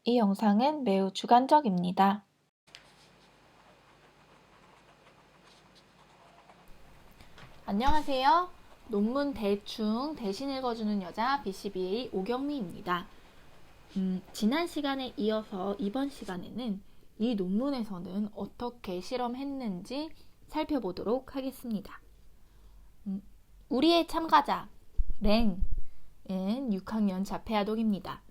이 영상은 매우 주관적입니다. 안녕하세요. 논문 대충 대신 읽어주는 여자 BCBA 오경미입니다. 지난 시간에 이어서 이번 시간에는 이 논문에서는 어떻게 실험했는지 살펴보도록 하겠습니다. 우리의 참가자 랭은 6학년 자폐아동입니다.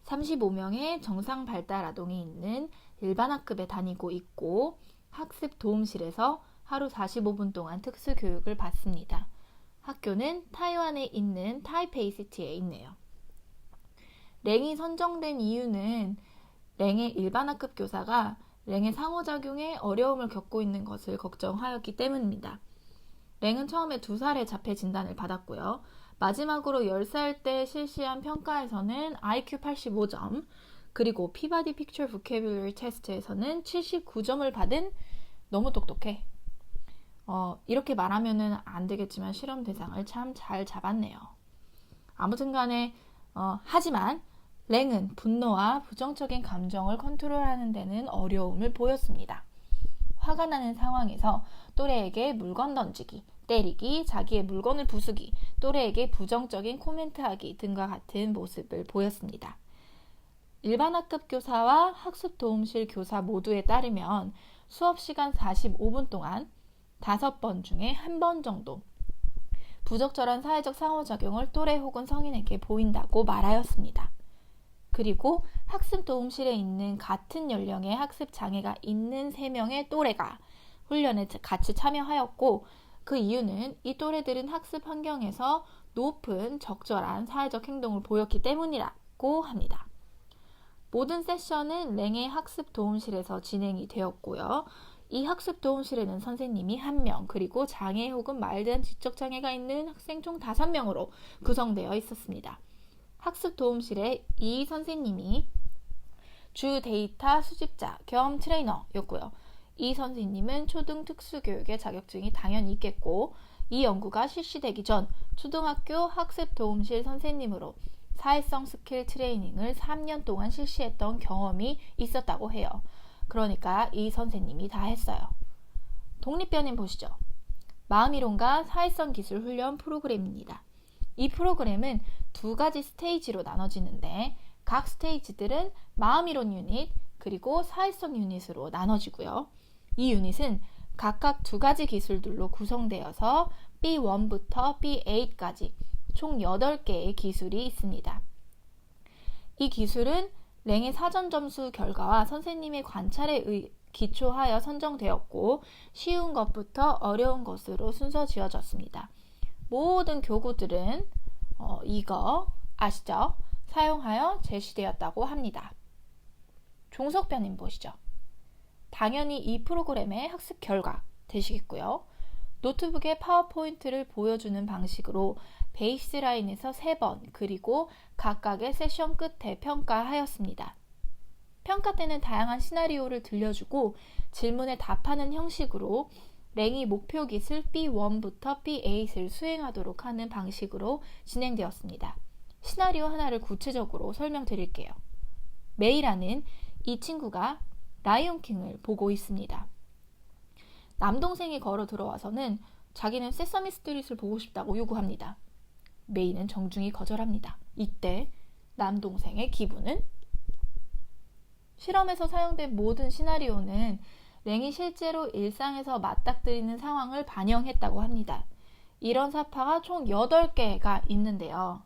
35명의 정상 발달 아동이 있는 일반 학급에 다니고 있고 학습 도움실에서 하루 45분 동안 특수 교육을 받습니다. 학교는 타이완에 있는 타이페이시티에 있네요. 랭이 선정된 이유는 랭의 일반 학급 교사가 랭의 상호작용에 어려움을 겪고 있는 것을 걱정하였기 때문입니다. 랭은 처음에 2살에 자폐 진단을 받았고요. 마지막으로 10살 때 실시한 평가에서는 IQ 85점, 그리고 피바디 픽처 보캐뷸러리 테스트에서는 79점을 받은 너무 똑똑해. 이렇게 말하면 안 되겠지만 실험 대상을 참 잘 잡았네요. 아무튼 간에 하지만 랭은 분노와 부정적인 감정을 컨트롤하는 데는 어려움을 보였습니다. 화가 나는 상황에서 또래에게 물건 던지기, 때리기, 자기의 물건을 부수기, 또래에게 부정적인 코멘트하기 등과 같은 모습을 보였습니다. 일반 학급 교사와 학습 도움실 교사 모두에 따르면 수업 시간 45분 동안 5번 중에 1번 정도 부적절한 사회적 상호작용을 또래 혹은 성인에게 보인다고 말하였습니다. 그리고 학습 도움실에 있는 같은 연령의 학습 장애가 있는 3명의 또래가 훈련에 같이 참여하였고, 그 이유는 이 또래들은 학습 환경에서 높은 적절한 사회적 행동을 보였기 때문이라고 합니다. 모든 세션은 랭의 학습 도움실에서 진행이 되었고요. 이 학습 도움실에는 선생님이 1명, 그리고 장애 혹은 말대한 지적 장애가 있는 학생 총 5명으로 구성되어 있었습니다. 학습 도움실에 이 선생님이 주 데이터 수집자 겸 트레이너였고요. 이 선생님은 초등 특수교육의 자격증이 당연히 있겠고, 이 연구가 실시되기 전 초등학교 학습 도움실 선생님으로 사회성 스킬 트레이닝을 3년 동안 실시했던 경험이 있었다고 해요. 그러니까 이 선생님이 다 했어요. 독립변인 보시죠. 마음이론과 사회성 기술 훈련 프로그램입니다. 이 프로그램은 2가지 스테이지로 나눠지는데, 각 스테이지들은 마음이론 유닛 그리고 사회성 유닛으로 나눠지고요. 이 유닛은 각각 2가지 기술들로 구성되어서 B1부터 B8까지 총 8개의 기술이 있습니다. 이 기술은 랭의 사전 점수 결과와 선생님의 관찰에 기초하여 선정되었고, 쉬운 것부터 어려운 것으로 순서 지어졌습니다. 모든 교구들은 이거 아시죠? 사용하여 제시되었다고 합니다. 종속변인 보시죠. 당연히 이 프로그램의 학습 결과 되시겠고요. 노트북에 파워포인트를 보여주는 방식으로 베이스라인에서 3번, 그리고 각각의 세션 끝에 평가하였습니다. 평가 때는 다양한 시나리오를 들려주고 질문에 답하는 형식으로 랭이 목표 기술 B1부터 B8을 수행하도록 하는 방식으로 진행되었습니다. 시나리오 하나를 구체적으로 설명드릴게요. 메이라는 이 친구가 라이온킹을 보고 있습니다. 남동생이 걸어 들어와서는 자기는 세서미 스트릿을 보고 싶다고 요구합니다. 메이는 정중히 거절합니다. 이때 남동생의 기분은? 실험에서 사용된 모든 시나리오는 랭이 실제로 일상에서 맞닥뜨리는 상황을 반영했다고 합니다. 이런 사파가 총 8개가 있는데요.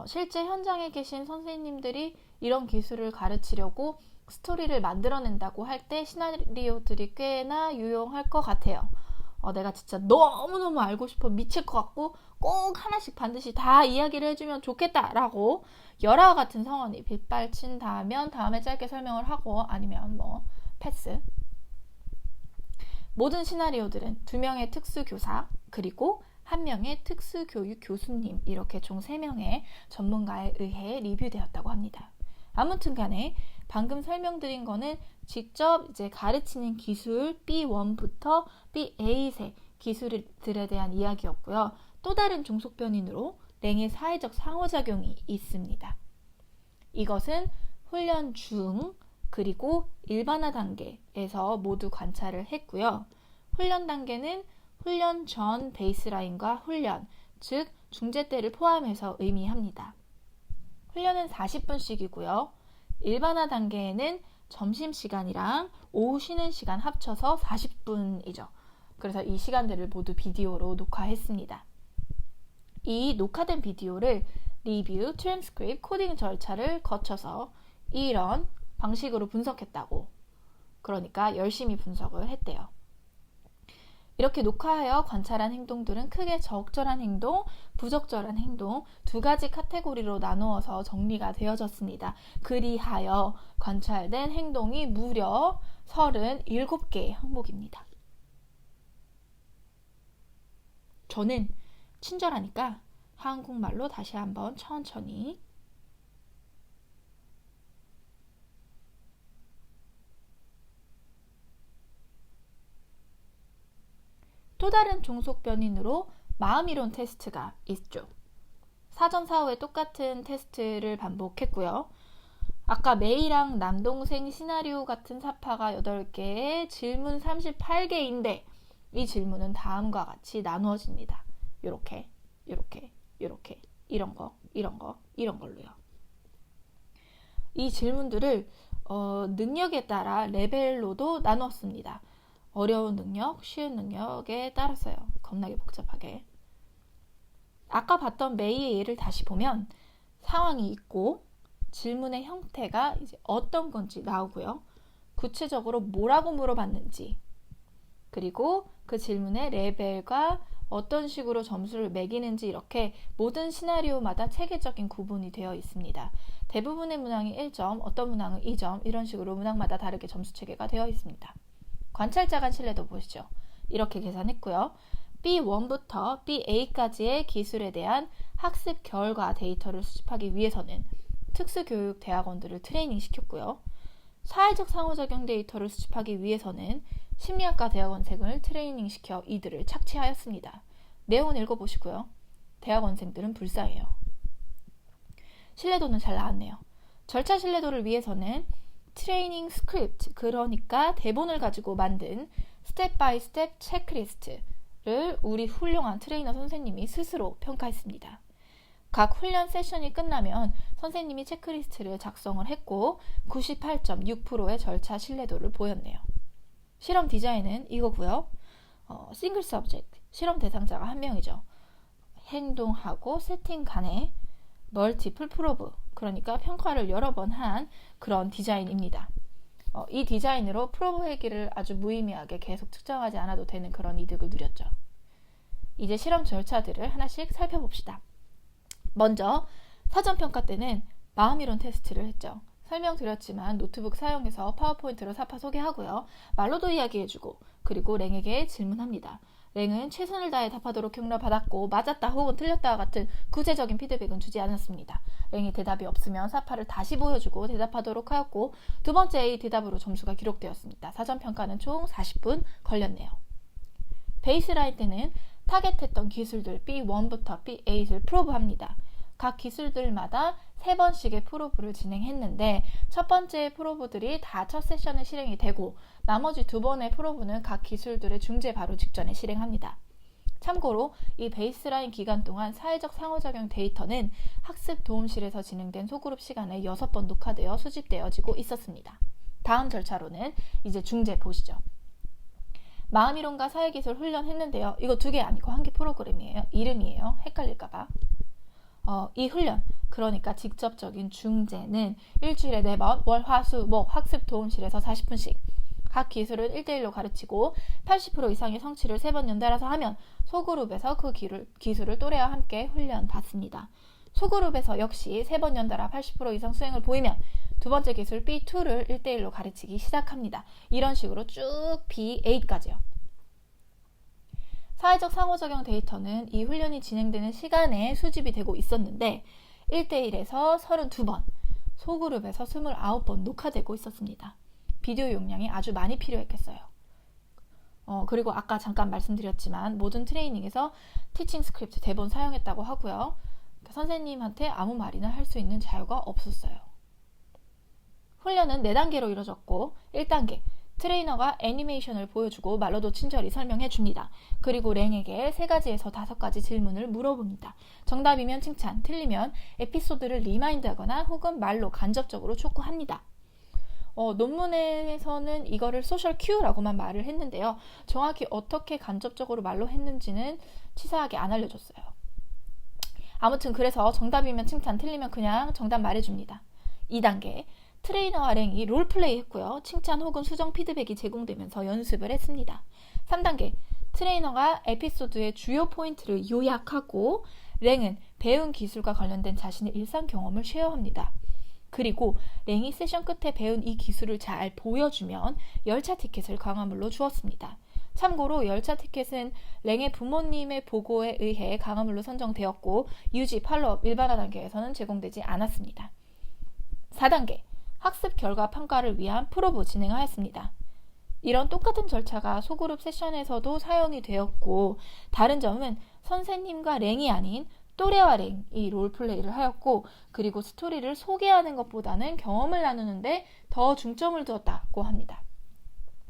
실제 현장에 계신 선생님들이 이런 기술을 가르치려고 스토리를 만들어낸다고 할 때 시나리오들이 꽤나 유용할 것 같아요. 내가 진짜 너무너무 알고 싶어 미칠 것 같고 꼭 하나씩 반드시 다 이야기를 해주면 좋겠다라고 열화와 같은 성원이 빗발친다면 다음에 짧게 설명을 하고, 아니면 패스. 모든 시나리오들은 2명의 특수교사 그리고 1명의 특수교육 교수님, 이렇게 총 3명의 전문가에 의해 리뷰되었다고 합니다. 아무튼 간에 방금 설명드린 거는 직접 이제 가르치는 기술 B1부터 B8의 기술들에 대한 이야기였고요. 또 다른 종속변인으로 랭의 사회적 상호작용이 있습니다. 이것은 훈련 중, 그리고 일반화 단계에서 모두 관찰을 했고요. 훈련 단계는 훈련 전 베이스라인과 훈련, 즉 중재 때를 포함해서 의미합니다. 훈련은 40분씩이고요. 일반화 단계에는 점심시간이랑 오후 쉬는 시간 합쳐서 40분이죠. 그래서 이 시간들을 모두 비디오로 녹화했습니다. 이 녹화된 비디오를 리뷰, 트랜스크립트, 코딩 절차를 거쳐서 이런 방식으로 분석했다고. 그러니까 열심히 분석을 했대요. 이렇게 녹화하여 관찰한 행동들은 크게 적절한 행동, 부적절한 행동 두 가지 카테고리로 나누어서 정리가 되어졌습니다. 그리하여 관찰된 행동이 무려 37개의 항목입니다. 저는 친절하니까 한국말로 다시 한번 천천히. 또 다른 종속 변인으로 마음이론 테스트가 있죠. 사전 사후에 똑같은 테스트를 반복했고요. 아까 메이랑 남동생 시나리오 같은 사파가 8개에 질문 38개인데 이 질문은 다음과 같이 나누어집니다. 요렇게, 요렇게, 요렇게, 이런 거, 이런 거, 이런 걸로요. 이 질문들을 능력에 따라 레벨로도 나눴습니다. 어려운 능력, 쉬운 능력에 따라서요. 겁나게 복잡하게. 아까 봤던 메이의 예를 다시 보면 상황이 있고 질문의 형태가 이제 어떤 건지 나오고요. 구체적으로 뭐라고 물어봤는지, 그리고 그 질문의 레벨과 어떤 식으로 점수를 매기는지 이렇게 모든 시나리오마다 체계적인 구분이 되어 있습니다. 대부분의 문항이 1점, 어떤 문항은 2점, 이런 식으로 문항마다 다르게 점수 체계가 되어 있습니다. 관찰자 간 신뢰도 보시죠. 이렇게 계산했고요. B1부터 BA까지의 기술에 대한 학습 결과 데이터를 수집하기 위해서는 특수교육 대학원들을 트레이닝 시켰고요. 사회적 상호작용 데이터를 수집하기 위해서는 심리학과 대학원생을 트레이닝 시켜 이들을 착취하였습니다. 내용은 읽어보시고요. 대학원생들은 불사해요. 신뢰도는 잘 나왔네요. 절차 신뢰도를 위해서는 트레이닝 스크립트, 그러니까 대본을 가지고 만든 스텝 바이 스텝 체크리스트를 우리 훌륭한 트레이너 선생님이 스스로 평가했습니다. 각 훈련 세션이 끝나면 선생님이 체크리스트를 작성을 했고 98.6%의 절차 신뢰도를 보였네요. 실험 디자인은 이거고요. 싱글 서브젝트, 실험 대상자가 한 명이죠. 행동하고 세팅 간에 멀티플 프로브, 그러니까 평가를 여러 번 한 그런 디자인입니다. 이 디자인으로 프로브 획기를 아주 무의미하게 계속 측정하지 않아도 되는 그런 이득을 누렸죠. 이제 실험 절차들을 하나씩 살펴봅시다. 먼저 사전평가 때는 마음이론 테스트를 했죠. 설명드렸지만 노트북 사용해서 파워포인트로 사파 소개하고요. 말로도 이야기해주고 그리고 랭에게 질문합니다. 랭은 최선을 다해 답하도록 격려받았고 맞았다 혹은 틀렸다와 같은 구체적인 피드백은 주지 않았습니다. 랭이 대답이 없으면 사파를 다시 보여주고 대답하도록 하였고 두 번째 A 대답으로 점수가 기록되었습니다. 사전평가는 총 40분 걸렸네요. 베이스라인 때는 타겟했던 기술들 B1부터 B8을 프로브합니다. 각 기술들마다 3번씩의 프로브를 진행했는데 첫 번째 프로브들이 다 첫 세션에 실행이 되고 나머지 2번의 프로브는 각 기술들의 중재 바로 직전에 실행합니다. 참고로 이 베이스라인 기간 동안 사회적 상호작용 데이터는 학습 도움실에서 진행된 소그룹 시간에 6번 녹화되어 수집되어지고 있었습니다. 다음 절차로는 이제 중재 보시죠. 마음이론과 사회기술 훈련했는데요. 이거 2개 아니고 1개 프로그램이에요. 이름이에요. 헷갈릴까봐. 이 훈련, 그러니까 직접적인 중재는 일주일에 4번, 월, 화, 수, 목 학습 도움실에서 40분씩 각 기술을 1대1로 가르치고 80% 이상의 성취를 3번 연달아서 하면 소그룹에서 그 기술을 또래와 함께 훈련 받습니다. 소그룹에서 역시 3번 연달아 80% 이상 수행을 보이면 두 번째 기술 B2를 1대1로 가르치기 시작합니다. 이런 식으로 쭉 B8까지요. 사회적 상호작용 데이터는 이 훈련이 진행되는 시간에 수집이 되고 있었는데 1대1에서 32번, 소그룹에서 29번 녹화되고 있었습니다. 비디오 용량이 아주 많이 필요했겠어요. 그리고 아까 잠깐 말씀드렸지만 모든 트레이닝에서 티칭 스크립트 대본 사용했다고 하고요. 선생님한테 아무 말이나 할 수 있는 자유가 없었어요. 훈련은 4단계로 이루어졌고 1단계 트레이너가 애니메이션을 보여주고 말로도 친절히 설명해 줍니다. 그리고 랭에게 3가지에서 5가지 질문을 물어봅니다. 정답이면 칭찬, 틀리면 에피소드를 리마인드하거나 혹은 말로 간접적으로 촉구합니다. 논문에서는 이거를 소셜 큐라고만 말을 했는데요. 정확히 어떻게 간접적으로 말로 했는지는 치사하게 안 알려줬어요. 아무튼 그래서 정답이면 칭찬, 틀리면 그냥 정답 말해줍니다. 2단계 트레이너와 랭이 롤플레이 했고요. 칭찬 혹은 수정 피드백이 제공되면서 연습을 했습니다. 3단계 트레이너가 에피소드의 주요 포인트를 요약하고 랭은 배운 기술과 관련된 자신의 일상 경험을 쉐어합니다. 그리고 랭이 세션 끝에 배운 이 기술을 잘 보여주면 열차 티켓을 강화물로 주었습니다. 참고로 열차 티켓은 랭의 부모님의 보고에 의해 강화물로 선정되었고 유지, 팔로업, 일반화 단계에서는 제공되지 않았습니다. 4단계 학습 결과 평가를 위한 프로브 진행하였습니다. 이런 똑같은 절차가 소그룹 세션에서도 사용이 되었고 다른 점은 선생님과 랭이 아닌 또래와 랭이 롤플레이를 하였고 그리고 스토리를 소개하는 것보다는 경험을 나누는데 더 중점을 두었다고 합니다.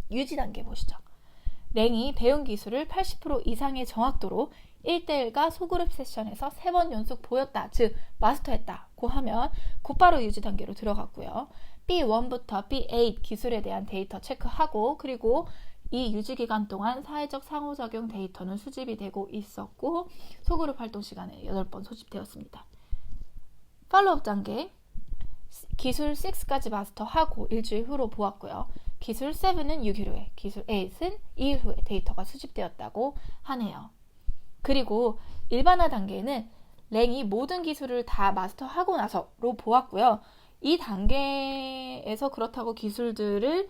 유지 단계 보시죠. 랭이 배운 기술을 80% 이상의 정확도로 1대1과 소그룹 세션에서 3번 연속 보였다, 즉 마스터했다고 하면 곧바로 유지 단계로 들어갔고요. B1부터 B8 기술에 대한 데이터 체크하고 그리고 이 유지 기간 동안 사회적 상호작용 데이터는 수집이 되고 있었고 소그룹 활동 시간에 8번 소집되었습니다. 팔로업 단계 기술 6까지 마스터하고 일주일 후로 보았고요. 기술 7은 6일 후에, 기술 8은 2일 후에 데이터가 수집되었다고 하네요. 그리고 일반화 단계는 랭이 모든 기술을 다 마스터하고 나서로 보았고요. 이 단계에서 그렇다고 기술들을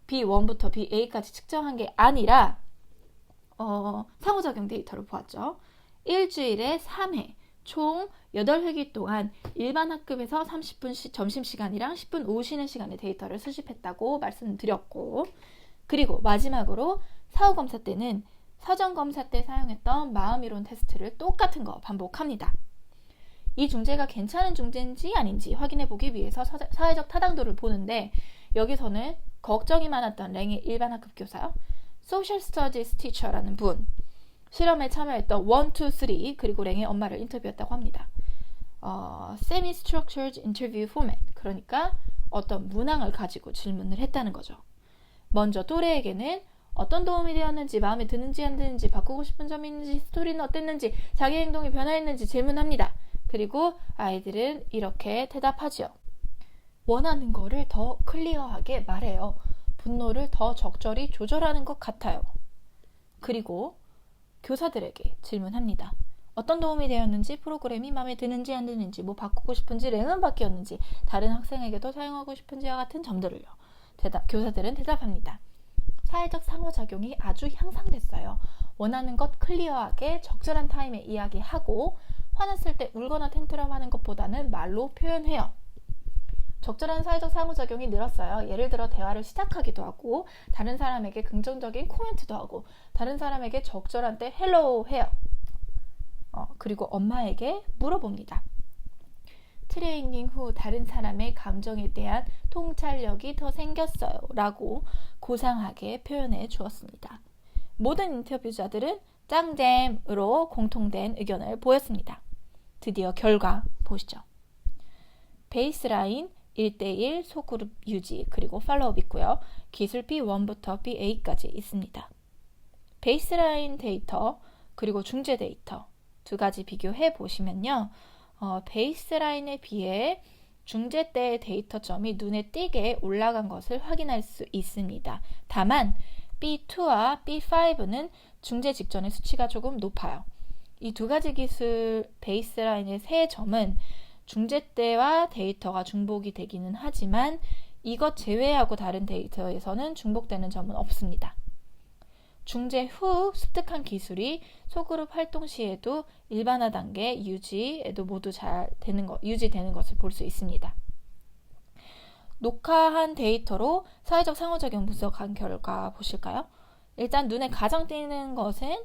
B1부터 B8까지 측정한 게 아니라 상호작용 데이터를 보았죠. 일주일에 3회, 총 8회기 동안 일반 학급에서 30분 점심시간이랑 10분 오후 쉬는 시간에 데이터를 수집했다고 말씀드렸고 그리고 마지막으로 사후검사 때는 사전검사 때 사용했던 마음이론 테스트를 똑같은 거 반복합니다. 이 중재가 괜찮은 중재인지 아닌지 확인해보기 위해서 사회적 타당도를 보는데 여기서는 걱정이 많았던 랭의 일반 학급 교사 Social Studies Teacher라는 분 실험에 참여했던 1, 2, 3 그리고 랭의 엄마를 인터뷰했다고 합니다. Semi-structured interview format 그러니까 어떤 문항을 가지고 질문을 했다는 거죠. 먼저 또래에게는 어떤 도움이 되었는지 마음에 드는지 안 드는지 바꾸고 싶은 점이 있는지 스토리는 어땠는지 자기 행동이 변화했는지 질문합니다. 그리고 아이들은 이렇게 대답하죠. 원하는 거를 더 클리어하게 말해요. 분노를 더 적절히 조절하는 것 같아요. 그리고 교사들에게 질문합니다. 어떤 도움이 되었는지, 프로그램이 마음에 드는지 안 드는지, 뭐 바꾸고 싶은지, 랭은 바뀌었는지, 다른 학생에게도 사용하고 싶은지와 같은 점들을요. 교사들은 대답합니다. 사회적 상호작용이 아주 향상됐어요. 원하는 것 클리어하게 적절한 타임에 이야기하고 화났을 때 울거나 텐트럼하는 것보다는 말로 표현해요. 적절한 사회적 상호작용이 늘었어요. 예를 들어 대화를 시작하기도 하고 다른 사람에게 긍정적인 코멘트도 하고 다른 사람에게 적절한 때 헬로우 해요. 그리고 엄마에게 물어봅니다. 트레이닝 후 다른 사람의 감정에 대한 통찰력이 더 생겼어요 라고 고상하게 표현해 주었습니다. 모든 인터뷰자들은 짱잼으로 공통된 의견을 보였습니다. 드디어 결과 보시죠. 베이스라인 1대1 소그룹 유지 그리고 팔로업 있고요. 기술 B1부터 B8까지 있습니다. 베이스라인 데이터 그리고 중재 데이터 두 가지 비교해 보시면요. 베이스라인에 비해 중재 때의 데이터점이 눈에 띄게 올라간 것을 확인할 수 있습니다. 다만 B2와 B5는 중재 직전의 수치가 조금 높아요. 이 두 가지 기술 베이스라인의 세 점은 중재 때와 데이터가 중복이 되기는 하지만 이것 제외하고 다른 데이터에서는 중복되는 점은 없습니다. 중재 후 습득한 기술이 소그룹 활동 시에도 일반화 단계 유지에도 모두 잘 유지되는 것을 볼 수 있습니다. 녹화한 데이터로 사회적 상호작용 분석한 결과 보실까요? 일단 눈에 가장 띄는 것은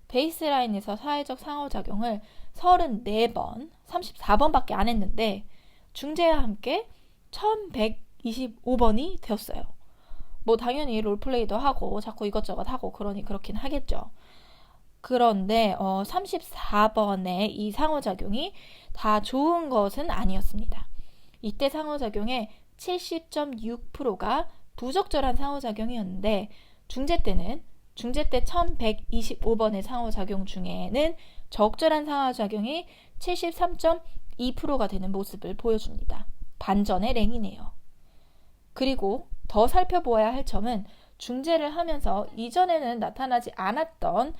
베이스라인에서 사회적 상호작용을 34번, 34번밖에 안 했는데 중재와 함께 25번이 되었어요. 뭐 당연히 롤플레이도 하고 자꾸 이것저것 하고 그러니 그렇긴 하겠죠. 그런데 34번의 이 상호작용이 다 좋은 것은 아니었습니다. 이때 상호작용의 70.6%가 부적절한 상호작용이었는데 중재 때 1125번의 상호작용 중에는 적절한 상호작용이 73.2%가 되는 모습을 보여줍니다. 반전의 랭이네요. 그리고 더 살펴보아야 할 점은 중재를 하면서 이전에는 나타나지 않았던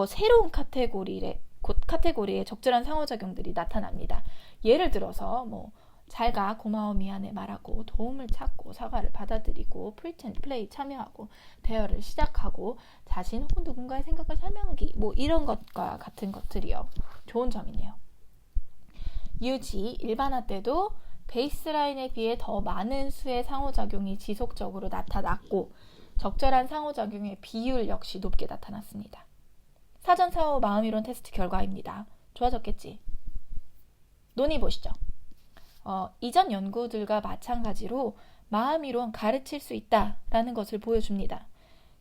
새로운 카테고리의 적절한 상호작용들이 나타납니다. 예를 들어서 잘가, 고마워, 미안해 말하고, 도움을 찾고, 사과를 받아들이고, 프리텐드 플레이 참여하고, 대화를 시작하고, 자신 혹은 누군가의 생각을 설명하기, 이런 것과 같은 것들이요. 좋은 점이네요. 유지, 일반화 때도 베이스라인에 비해 더 많은 수의 상호작용이 지속적으로 나타났고, 적절한 상호작용의 비율 역시 높게 나타났습니다. 사전사후 마음이론 테스트 결과입니다. 좋아졌겠지? 논의 보시죠. 이전 연구들과 마찬가지로 마음이론 가르칠 수 있다라는 것을 보여줍니다.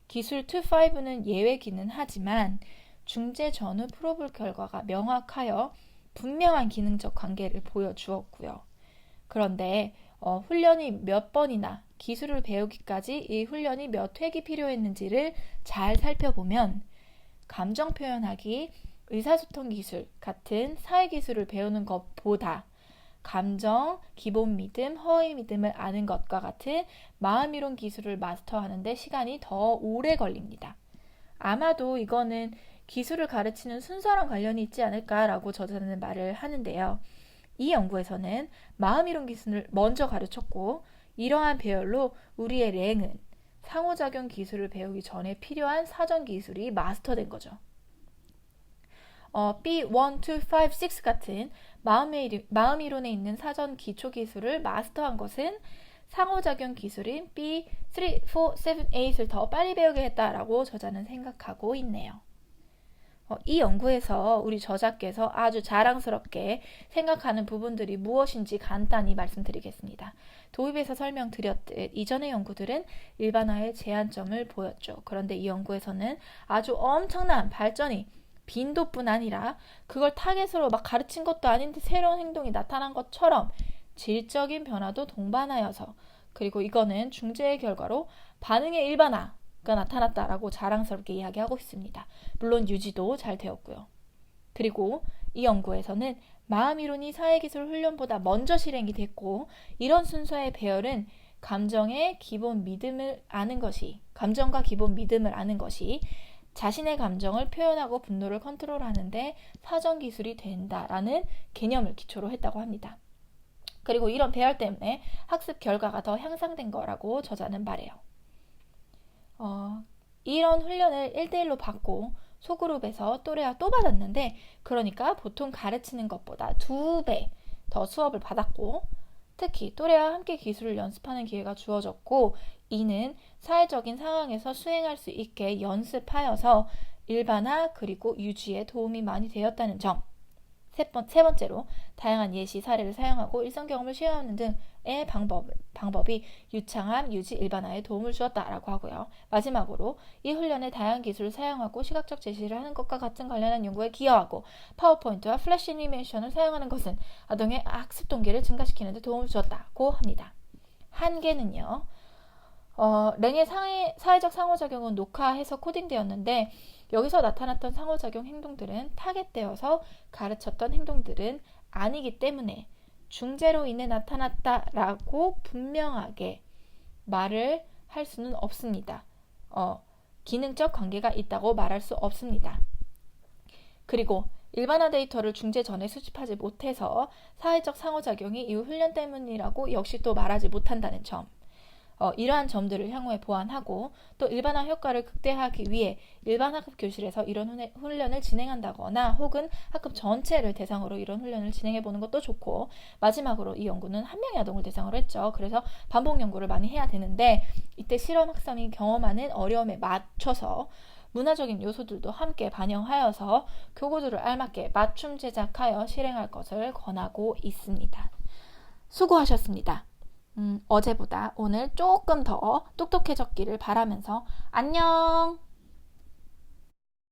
기술 2.5는 예외기는 하지만 중재 전후 프로볼 결과가 명확하여 분명한 기능적 관계를 보여주었고요. 그런데 훈련이 몇 번이나 기술을 배우기까지 이 훈련이 몇 회기 필요했는지를 잘 살펴보면 감정 표현하기, 의사소통 기술 같은 사회 기술을 배우는 것보다 감정, 기본 믿음, 허위 믿음을 아는 것과 같은 마음이론 기술을 마스터하는 데 시간이 더 오래 걸립니다. 아마도 이거는 기술을 가르치는 순서랑 관련이 있지 않을까라고 저자는 말을 하는데요. 이 연구에서는 마음이론 기술을 먼저 가르쳤고 이러한 배열로 우리의 랭은 상호작용 기술을 배우기 전에 필요한 사전 기술이 마스터된 거죠. B1, 2, 5, 6 같은 마음이론에 있는 사전 기초 기술을 마스터한 것은 상호작용 기술인 B, 3, 4, 7, 8을 더 빨리 배우게 했다라고 저자는 생각하고 있네요. 이 연구에서 우리 저자께서 아주 자랑스럽게 생각하는 부분들이 무엇인지 간단히 말씀드리겠습니다. 도입에서 설명드렸듯 이전의 연구들은 일반화의 제한점을 보였죠. 그런데 이 연구에서는 아주 엄청난 발전이 빈도뿐 아니라 그걸 타겟으로 막 가르친 것도 아닌데 새로운 행동이 나타난 것처럼 질적인 변화도 동반하여서 그리고 이거는 중재의 결과로 반응의 일반화가 나타났다라고 자랑스럽게 이야기하고 있습니다. 물론 유지도 잘 되었고요. 그리고 이 연구에서는 마음이론이 사회기술 훈련보다 먼저 실행이 됐고 이런 순서의 배열은 감정과 기본 믿음을 아는 것이 자신의 감정을 표현하고 분노를 컨트롤하는데 사전 기술이 된다라는 개념을 기초로 했다고 합니다. 그리고 이런 배열 때문에 학습 결과가 더 향상된 거라고 저자는 말해요. 이런 훈련을 1대1로 받고 소그룹에서 또래와 또 받았는데 그러니까 보통 가르치는 것보다 2배 더 수업을 받았고 특히 또래와 함께 기술을 연습하는 기회가 주어졌고 이는 사회적인 상황에서 수행할 수 있게 연습하여서 일반화 그리고 유지에 도움이 많이 되었다는 점. 세 번째로 다양한 예시 사례를 사용하고 일상 경험을 시험하는 등의 방법이 유창함, 유지, 일반화에 도움을 주었다라고 하고요. 마지막으로 이 훈련에 다양한 기술을 사용하고 시각적 제시를 하는 것과 같은 관련한 연구에 기여하고 파워포인트와 플래시 애니메이션을 사용하는 것은 아동의 학습 동기를 증가시키는 데 도움을 주었다고 합니다. 한계는요. 랭의 사회적 상호작용은 녹화해서 코딩되었는데 여기서 나타났던 상호작용 행동들은 타겟되어서 가르쳤던 행동들은 아니기 때문에 중재로 인해 나타났다라고 분명하게 말을 할 수는 없습니다. 기능적 관계가 있다고 말할 수 없습니다. 그리고 일반화 데이터를 중재 전에 수집하지 못해서 사회적 상호작용이 이후 훈련 때문이라고 역시 또 말하지 못한다는 점. 이러한 점들을 향후에 보완하고 또 일반화 효과를 극대화하기 위해 일반 학급 교실에서 이런 훈련을 진행한다거나 혹은 학급 전체를 대상으로 이런 훈련을 진행해보는 것도 좋고 마지막으로 이 연구는 한 명의 아동을 대상으로 했죠. 그래서 반복 연구를 많이 해야 되는데 이때 실험 학생이 경험하는 어려움에 맞춰서 문화적인 요소들도 함께 반영하여서 교구들을 알맞게 맞춤 제작하여 실행할 것을 권하고 있습니다. 수고하셨습니다. 어제보다 오늘 조금 더 똑똑해졌기를 바라면서 안녕!